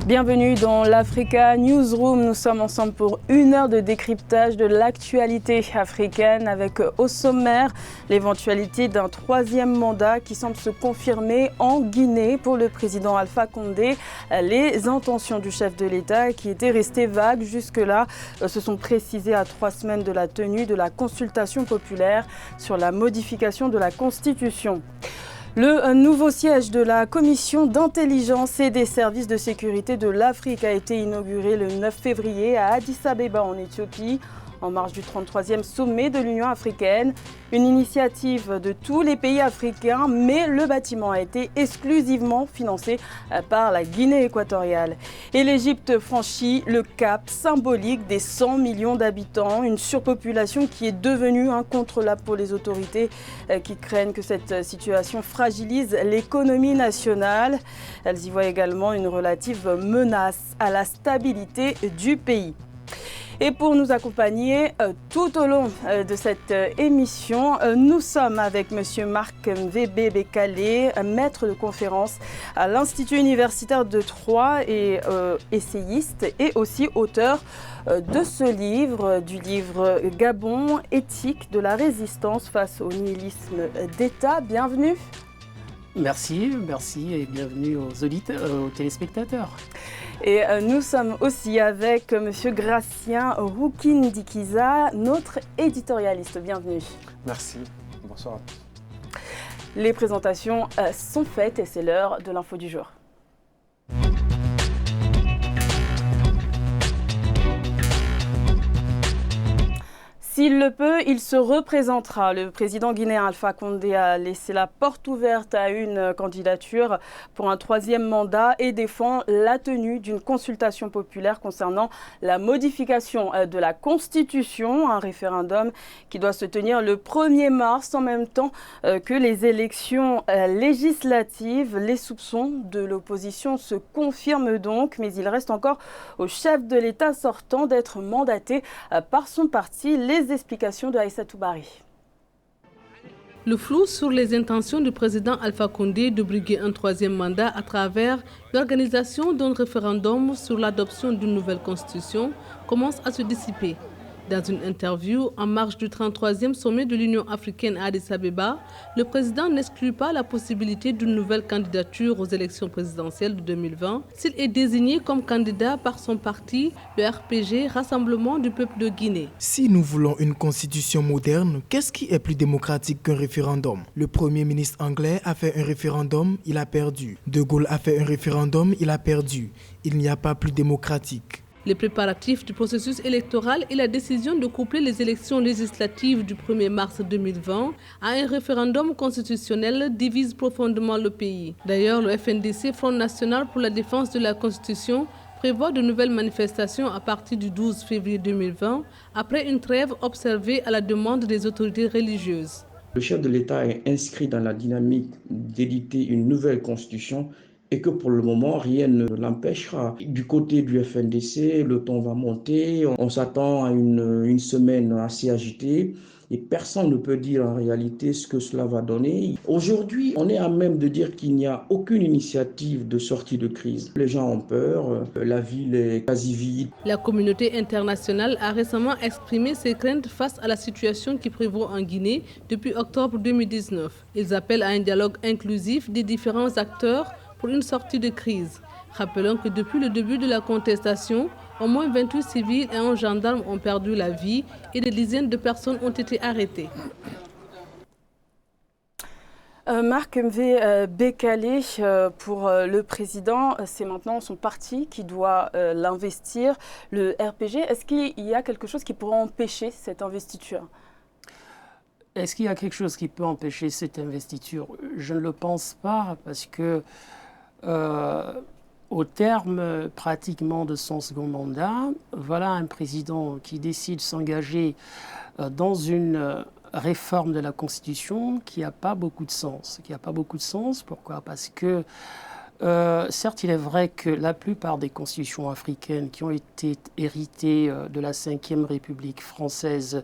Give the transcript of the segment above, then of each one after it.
Bienvenue dans l'Africa Newsroom. Nous sommes ensemble pour une heure de décryptage de l'actualité africaine avec au sommaire l'éventualité d'un troisième mandat qui semble se confirmer en Guinée pour le président Alpha Condé. Les intentions du chef de l'État qui étaient restées vagues jusque-là se sont précisées à 3 semaines de la tenue de la consultation populaire sur la modification de la Constitution. Le nouveau siège de la Commission d'intelligence et des services de sécurité de l'Afrique a été inauguré le 9 février à Addis Abeba en Éthiopie, en marge du 33e sommet de l'Union africaine. Une initiative de tous les pays africains, mais le bâtiment a été exclusivement financé par la Guinée équatoriale. Et l'Égypte franchit le cap symbolique des 100 millions d'habitants, une surpopulation qui est devenue incontrôlable pour les autorités qui craignent que cette situation fragilise l'économie nationale. Elles y voient également une relative menace à la stabilité du pays. Et pour nous accompagner tout au long de cette émission, nous sommes avec M. Marc Mvebe Bekale, maître de conférence à l'Institut universitaire de Troyes et essayiste et aussi auteur de ce livre, du livre Gabon, éthique de la résistance face au nihilisme d'État. Bienvenue. Merci et bienvenue aux téléspectateurs. Et nous sommes aussi avec M. Gratien Roukindikiza, notre éditorialiste. Bienvenue. Merci. Bonsoir. Les présentations sont faites et c'est l'heure de l'info du jour. S'il le peut, il se représentera. Le président guinéen Alpha Condé a laissé la porte ouverte à une candidature pour un troisième mandat et défend la tenue d'une consultation populaire concernant la modification de la Constitution, un référendum qui doit se tenir le 1er mars en même temps que les élections législatives. Les soupçons de l'opposition se confirment donc, mais il reste encore au chef de l'État sortant d'être mandaté par son parti. Les explications de Aïssatou Bari. Le flou sur les intentions du président Alpha Condé de briguer un troisième mandat à travers l'organisation d'un référendum sur l'adoption d'une nouvelle constitution commence à se dissiper. Dans une interview en marge du 33e sommet de l'Union africaine à Addis Abeba, le président n'exclut pas la possibilité d'une nouvelle candidature aux élections présidentielles de 2020 s'il est désigné comme candidat par son parti, le RPG, Rassemblement du peuple de Guinée. Si nous voulons une constitution moderne, qu'est-ce qui est plus démocratique qu'un référendum? Le Premier ministre anglais a fait un référendum, il a perdu. De Gaulle a fait un référendum, il a perdu. Il n'y a pas plus démocratique. Les préparatifs du processus électoral et la décision de coupler les élections législatives du 1er mars 2020 à un référendum constitutionnel divisent profondément le pays. D'ailleurs, le FNDC, Front National pour la défense de la Constitution, prévoit de nouvelles manifestations à partir du 12 février 2020, après une trêve observée à la demande des autorités religieuses. Le chef de l'État est inscrit dans la dynamique d'éditer une nouvelle constitution et que pour le moment, rien ne l'empêchera. Du côté du FNDC, le ton va monter, on s'attend à une semaine assez agitée et personne ne peut dire en réalité ce que cela va donner. Aujourd'hui, on est à même de dire qu'il n'y a aucune initiative de sortie de crise. Les gens ont peur, la ville est quasi vide. La communauté internationale a récemment exprimé ses craintes face à la situation qui prévaut en Guinée depuis octobre 2019. Ils appellent à un dialogue inclusif des différents acteurs pour une sortie de crise. Rappelons que depuis le début de la contestation, au moins 28 civils et un gendarme ont perdu la vie et des dizaines de personnes ont été arrêtées. Marc Mvebe Bekale, pour le président, c'est maintenant son parti qui doit l'investir, le RPG. Est-ce qu'il y a quelque chose qui pourrait empêcher cette investiture ? Est-ce qu'il y a quelque chose qui peut empêcher cette investiture? Je ne le pense pas parce que au terme pratiquement de son second mandat, voilà un président qui décide de s'engager dans une réforme de la Constitution qui n'a pas beaucoup de sens. Pourquoi? Parce que certes, il est vrai que la plupart des constitutions africaines qui ont été héritées de la Ve République française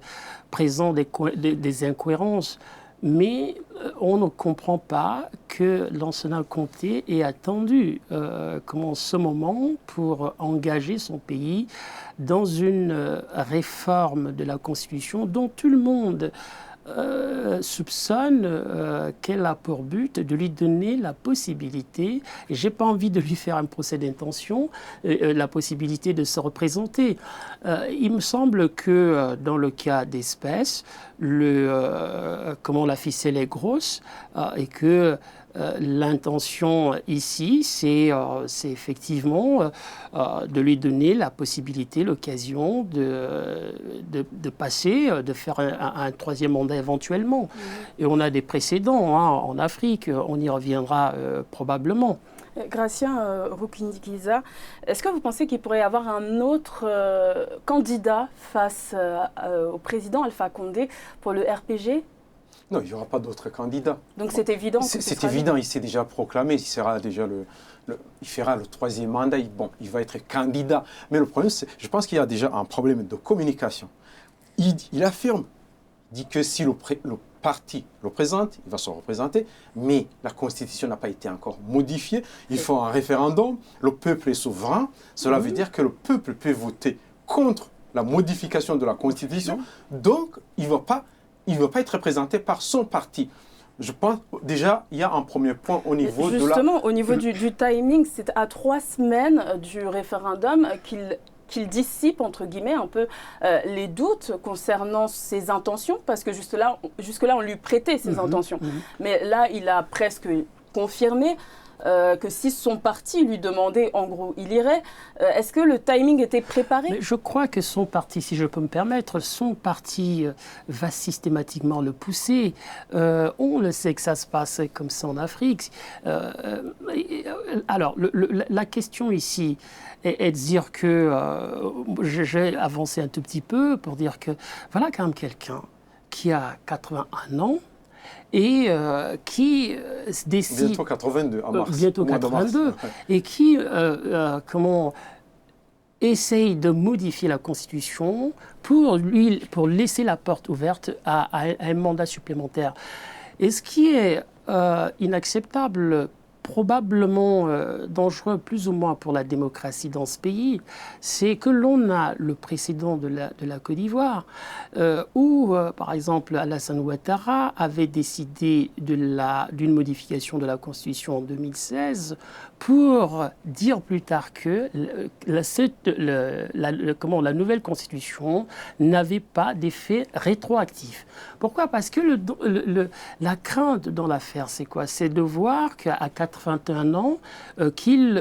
présentent des incohérences. Mais on ne comprend pas que Lansana Conté ait attendu ce moment pour engager son pays dans une réforme de la Constitution dont tout le monde soupçonne qu'elle a pour but de lui donner la possibilité, et je n'ai pas envie de lui faire un procès d'intention, la possibilité de se représenter. Il me semble que dans le cas d'espèce, la ficelle est grosse et que l'intention ici, c'est effectivement de lui donner la possibilité, l'occasion de passer, de faire un troisième mandat éventuellement. Et on a des précédents en Afrique, on y reviendra probablement. Gratien Rukinikiza, est-ce que vous pensez qu'il pourrait y avoir un autre candidat face au président Alpha Condé pour le RPG ? Non, il n'y aura pas d'autres candidats. Donc c'est évident. C'est évident, il s'est déjà proclamé, il fera le troisième mandat, il va être candidat. Mais le problème, je pense qu'il y a déjà un problème de communication. Il affirme, il dit que si le parti le présente, il va se représenter, mais la Constitution n'a pas été encore modifiée. Il faut un référendum, le peuple est souverain. Cela veut dire que le peuple peut voter contre la modification de la Constitution. Donc, il ne va pas être représenté par son parti. Je pense déjà, il y a un premier point au niveau Justement, au niveau du timing, c'est à 3 semaines du référendum qu'il dissipe, entre guillemets, un peu les doutes concernant ses intentions, parce que jusque-là, on lui prêtait ses intentions. Mais là, il a presque confirmé que si son parti lui demandait, en gros, il irait. Est-ce que le timing était préparé ? Mais je crois que son parti, si je peux me permettre, son parti va systématiquement le pousser. On le sait que ça se passe comme ça en Afrique. Alors, la question ici est de dire que... j'ai avancé un tout petit peu pour dire que voilà quand même quelqu'un qui a 81 ans, et qui décide... Bientôt 82, en mars. Bientôt 82, et qui, essaye de modifier la Constitution pour laisser la porte ouverte à un mandat supplémentaire. Et ce qui est inacceptable, probablement dangereux plus ou moins pour la démocratie dans ce pays, c'est que l'on a le précédent de la Côte d'Ivoire, où, par exemple, Alassane Ouattara avait décidé d'une modification de la Constitution en 2016 pour dire plus tard que la nouvelle Constitution n'avait pas d'effet rétroactif. Pourquoi ? Parce que la crainte dans l'affaire, c'est quoi ? C'est de voir qu'à 81 ans,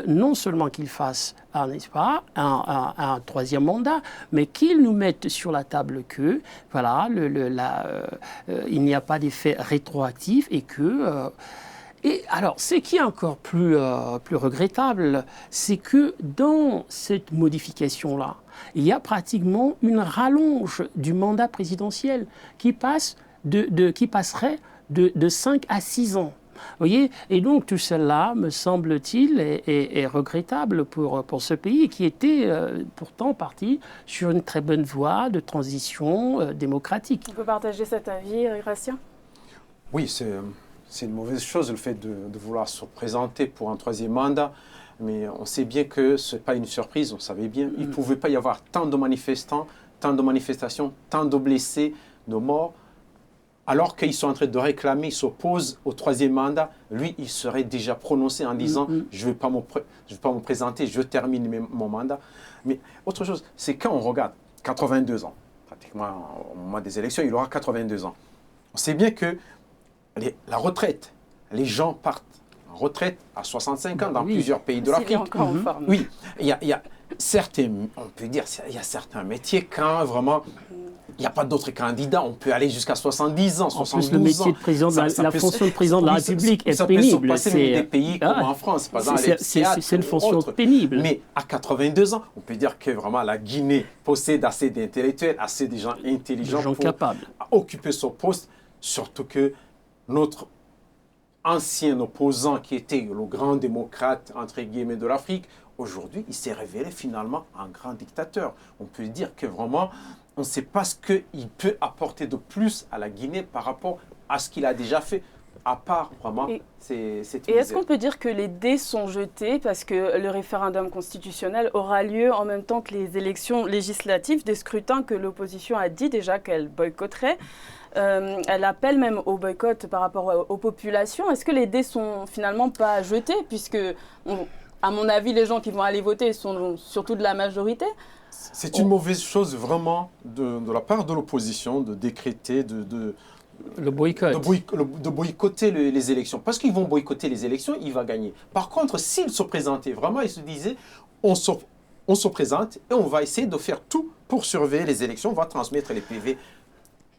non seulement qu'il fasse n'est-ce pas, un troisième mandat, mais qu'il nous mette sur la table que, voilà, il n'y a pas d'effet rétroactif et que... Et alors, ce qui est encore plus regrettable, c'est que dans cette modification-là, il y a pratiquement une rallonge du mandat présidentiel qui passerait de 5 à 6 ans. Vous voyez, et donc tout cela, me semble-t-il, est regrettable pour ce pays qui était pourtant parti sur une très bonne voie de transition démocratique. On peut partager cet avis, Gratien ? Oui, c'est une mauvaise chose le fait de vouloir se présenter pour un troisième mandat, mais on sait bien que ce n'est pas une surprise, on savait bien. Il ne pouvait pas y avoir tant de manifestants, tant de manifestations, tant de blessés, de morts. Alors qu'ils sont en train de réclamer, ils s'opposent au troisième mandat, lui, il serait déjà prononcé en disant « je ne vais pas me présenter, je termine mon mandat ». Mais autre chose, c'est quand on regarde 82 ans, pratiquement au moment des élections, il aura 82 ans. On sait bien que la retraite, les gens partent en retraite à 65 ans dans plusieurs pays de l'Afrique. Oui, il y a certains, on peut dire, il y a certains métiers quand vraiment... Il n'y a pas d'autres candidats, on peut aller jusqu'à 70 ans, 72 ans. En plus, le métier de président, la fonction de président de la République est pénible. Ça peut se passer dans des pays comme en France, par exemple. C'est une fonction pénible. Mais à 82 ans, on peut dire que vraiment la Guinée possède assez d'intellectuels, assez de gens intelligents pour occuper ce poste, surtout que notre ancien opposant qui était le grand démocrate, entre guillemets, de l'Afrique, aujourd'hui, il s'est révélé finalement un grand dictateur. On peut dire que vraiment... On ne sait pas ce qu'il peut apporter de plus à la Guinée par rapport à ce qu'il a déjà fait. à part vraiment cette Et est-ce qu'on peut dire que les dés sont jetés parce que le référendum constitutionnel aura lieu en même temps que les élections législatives, des scrutins que l'opposition a dit déjà qu'elle boycotterait? Elle appelle même au boycott par rapport aux populations. Est-ce que les dés sont finalement pas jetés puisque, à mon avis, les gens qui vont aller voter sont surtout de la majorité? C'est une mauvaise chose vraiment de la part de l'opposition de décréter, le boycott. de boycotter les élections. Parce qu'ils vont boycotter les élections, il va gagner. Par contre, s'ils se présentaient vraiment, ils se disaient, on se présente et on va essayer de faire tout pour surveiller les élections, on va transmettre les PV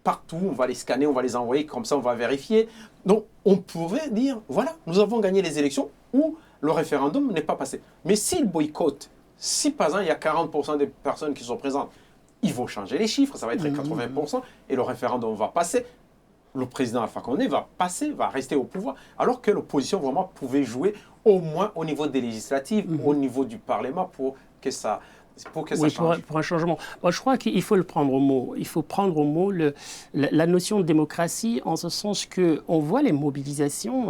partout, on va les scanner, on va les envoyer, comme ça on va vérifier. Donc on pourrait dire, voilà, nous avons gagné les élections ou le référendum n'est pas passé. Mais s'ils boycottent, si par exemple il y a 40% des personnes qui sont présentes, ils vont changer les chiffres, ça va être 80% et le référendum va passer. Le président Alpha Condé va passer, va rester au pouvoir, alors que l'opposition vraiment pouvait jouer au moins au niveau des législatives, au niveau du Parlement pour que ça change. Pour un changement. Moi, je crois qu'il faut le prendre au mot. Il faut prendre au mot la notion de démocratie en ce sens qu'on voit les mobilisations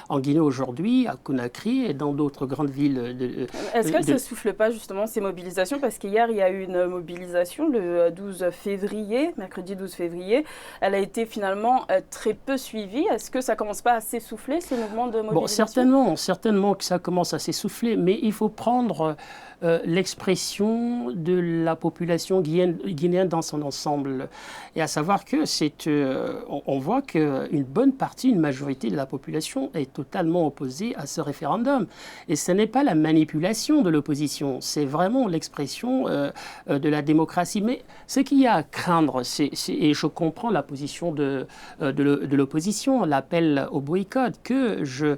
en Guinée aujourd'hui, à Conakry et dans d'autres grandes villes. Est-ce qu'elles ne s'essoufflent pas justement ces mobilisations? Parce qu'hier, il y a eu une mobilisation le 12 février, mercredi 12 février. Elle a été finalement très peu suivie. Est-ce que ça ne commence pas à s'essouffler, ce mouvement de mobilisation? Bon, certainement que ça commence à s'essouffler, mais il faut prendre l'expression de la population guinéenne dans son ensemble. Et à savoir que on voit qu'une bonne partie, une majorité de la population est totalement opposée à ce référendum. Et ce n'est pas la manipulation de l'opposition, c'est vraiment l'expression de la démocratie. Mais ce qu'il y a à craindre, et je comprends la position de l'opposition, l'appel au boycott, que je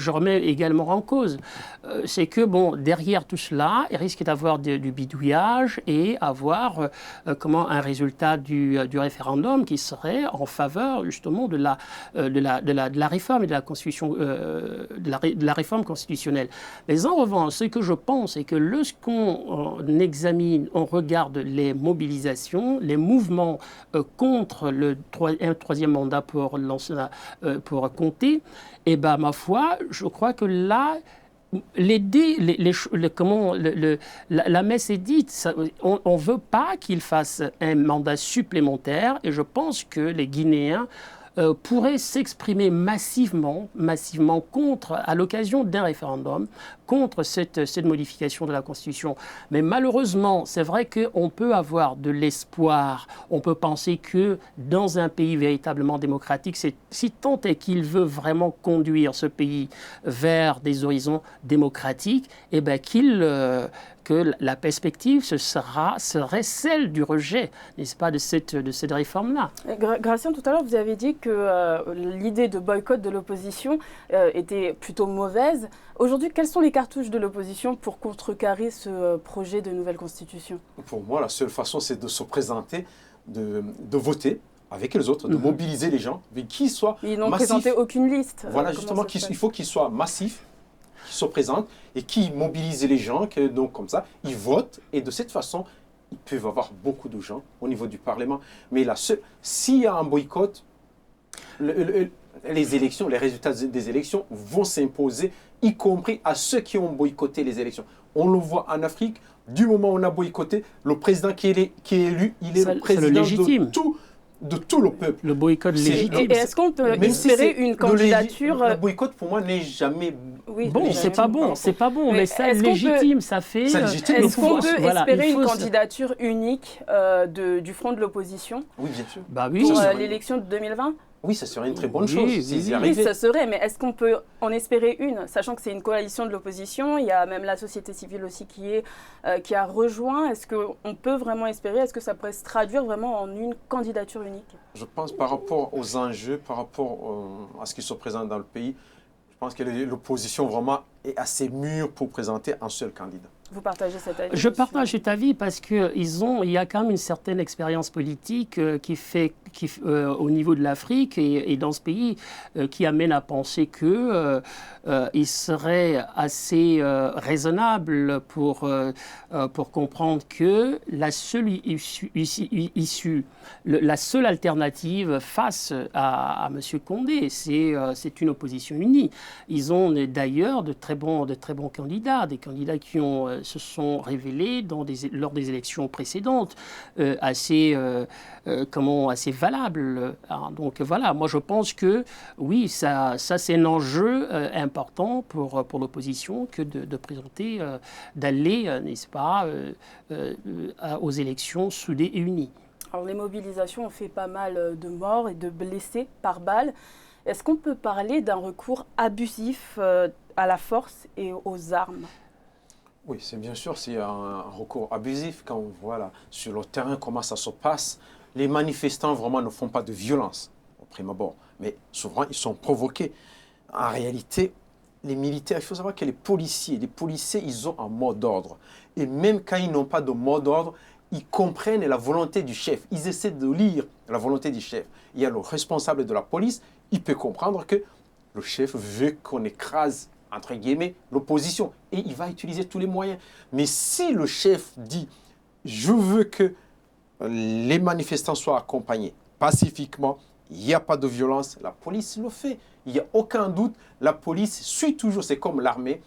remets également en cause. C'est que, derrière tout cela, il risque d'avoir du bidouillage et avoir un résultat du référendum qui serait en faveur, justement, de la réforme et de la constitution, de la réforme constitutionnelle. Mais en revanche, ce que je pense, c'est que lorsqu'on examine, on regarde les mobilisations, les mouvements contre un troisième mandat pour Conté, et ma foi, je crois que là, la messe est dite. On ne veut pas qu'il fasse un mandat supplémentaire et je pense que les Guinéens pourraient s'exprimer massivement contre, à l'occasion d'un référendum, contre cette modification de la Constitution. Mais malheureusement, c'est vrai qu'on peut avoir de l'espoir. On peut penser que dans un pays véritablement démocratique, si tant est qu'il veut vraiment conduire ce pays vers des horizons démocratiques, que la perspective serait celle du rejet, n'est-ce pas, de cette réforme-là. Gratien, tout à l'heure, vous avez dit que l'idée de boycott de l'opposition était plutôt mauvaise. Aujourd'hui, quelles sont les cartouches de l'opposition pour contrecarrer ce projet de nouvelle constitution? Pour moi, la seule façon, c'est de se présenter, de voter avec les autres, de mobiliser les gens, mais qu'ils soient massifs. Ils n'ont présenté aucune liste. Voilà, justement, il faut qu'ils soient massifs, qui se présentent et qui mobilisent les gens, donc comme ça, ils votent et de cette façon, ils peuvent avoir beaucoup de gens au niveau du Parlement. Mais s'il y a un boycott, les élections, les résultats des élections vont s'imposer, y compris à ceux qui ont boycotté les élections. On le voit en Afrique, du moment où on a boycotté, le président qui est élu, il est le président de tout le peuple. Le boycott légitime. Et est-ce qu'on peut espérer une candidature... Le boycott, pour moi, n'est jamais... c'est pas bon, mais ça légitime, ça fait... Est-ce qu'on peut espérer une candidature unique du front de l'opposition? Oui, bien sûr. Pour l'élection de 2020? Oui, ça serait une très bonne chose. Oui, ça serait, mais est-ce qu'on peut en espérer une, sachant que c'est une coalition de l'opposition, il y a même la société civile aussi qui a rejoint. Est-ce qu'on peut vraiment espérer, est-ce que ça pourrait se traduire vraiment en une candidature unique? Je pense par rapport aux enjeux, par rapport à ce qui se présente dans le pays, je pense que l'opposition vraiment est assez mûre pour présenter un seul candidat. Vous partagez cet avis? Je partage cet avis parce qu'il y a quand même une certaine expérience politique qui fait au niveau de l'Afrique et dans ce pays qui amène à penser que il serait assez raisonnable pour comprendre que la seule issue, la seule alternative face à M. Condé, c'est une opposition unie. Ils ont d'ailleurs de très bons candidats, des candidats qui se sont révélés lors des élections précédentes assez valables. Donc voilà, moi je pense que oui, ça c'est un enjeu important pour l'opposition que de présenter, d'aller, n'est-ce pas, aux élections soudées et unies. Alors les mobilisations ont fait pas mal de morts et de blessés par balle. Est-ce qu'on peut parler d'un recours abusif à la force et aux armes? Oui, c'est bien sûr, c'est un recours abusif quand on voit là, sur le terrain comment ça se passe. Les manifestants vraiment ne font pas de violence au prime abord, mais souvent ils sont provoqués. En réalité, les militaires, il faut savoir que les policiers, ils ont un mot d'ordre. Et même quand ils n'ont pas de mot d'ordre, ils comprennent la volonté du chef. Ils essaient de lire la volonté du chef. Il y a le responsable de la police, il peut comprendre que le chef veut qu'on écrase, entre guillemets, l'opposition. Et il va utiliser tous les moyens. Mais si le chef dit « je veux que les manifestants soient accompagnés pacifiquement, il n'y a pas de violence », la police le fait. Il n'y a aucun doute, la police suit toujours, c'est comme l'armée,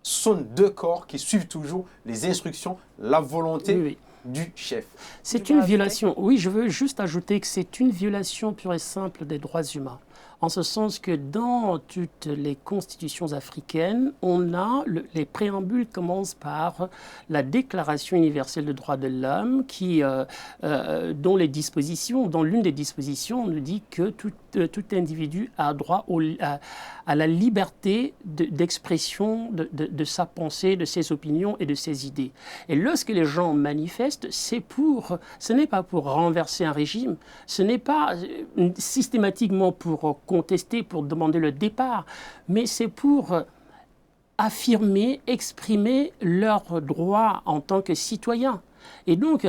sont deux corps qui suivent toujours les instructions, la volonté du chef. C'est une violation, oui, je veux juste ajouter que c'est une violation pure et simple des droits humains. En ce sens que dans toutes les constitutions africaines, les préambules commencent par la Déclaration universelle des droits de l'homme, dont l'une des dispositions nous dit que tout individu a droit à la liberté d'expression de sa pensée, de ses opinions et de ses idées. Et lorsque les gens manifestent, ce n'est pas pour renverser un régime, ce n'est pas systématiquement pour contester, pour demander le départ, mais c'est pour affirmer, exprimer leurs droits en tant que citoyens. Et donc,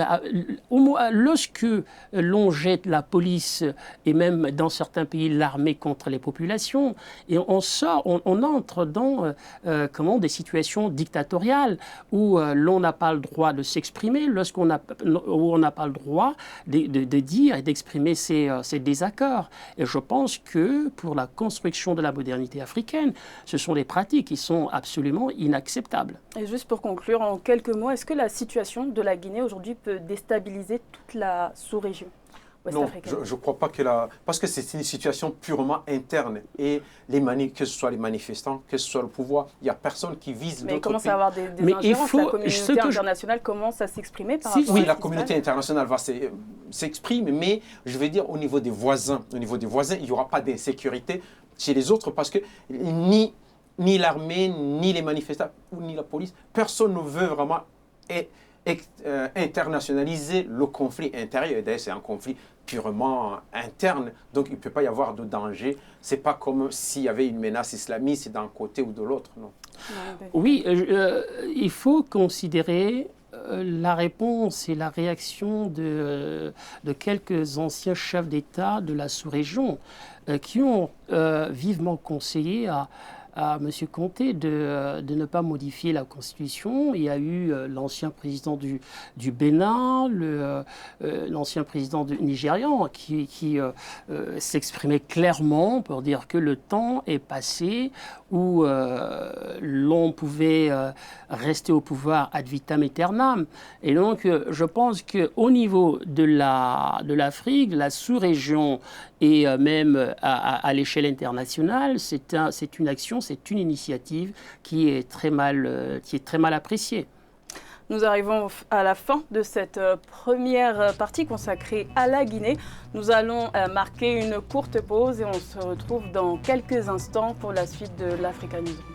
lorsque l'on jette la police et même dans certains pays l'armée contre les populations, et on entre dans des situations dictatoriales où l'on n'a pas le droit de s'exprimer, où on n'a pas le droit de dire et d'exprimer ses désaccords. Et je pense que pour la construction de la modernité africaine, ce sont des pratiques qui sont absolument inacceptables. Et juste pour conclure, en quelques mots, est-ce que la situation de la Guinée aujourd'hui peut déstabiliser toute la sous-région ouest-africaine? Non, je ne crois pas parce que c'est une situation purement interne. Et que ce soit les manifestants, que ce soit le pouvoir, il n'y a personne qui vise d'autres pays. Mais il commence à avoir des ingérences. La communauté internationale commence à s'exprimer par rapport à oui, la communauté internationale va s'exprimer, mais je vais dire au niveau des voisins, il n'y aura pas d'insécurité chez les autres parce que ni l'armée, ni les manifestants, ni la police, personne ne veut vraiment internationaliser le conflit intérieur. D'ailleurs, c'est un conflit purement interne, donc il ne peut pas y avoir de danger. Ce n'est pas comme s'il y avait une menace islamiste d'un côté ou de l'autre, non. Oui, il faut considérer la réponse et la réaction de quelques anciens chefs d'État de la sous-région qui ont vivement conseillé à M. Conté de ne pas modifier la Constitution. Il y a eu l'ancien président du Bénin, l'ancien président du Nigérian qui s'exprimait clairement pour dire que le temps est passé où l'on pouvait rester au pouvoir ad vitam aeternam. Et donc, je pense qu'au niveau de l'Afrique, de la sous-région et même à l'échelle internationale, c'est une action, c'est une initiative qui est très mal appréciée. Nous arrivons à la fin de cette première partie consacrée à la Guinée. Nous allons marquer une courte pause et on se retrouve dans quelques instants pour la suite de l'Africa Newsroom.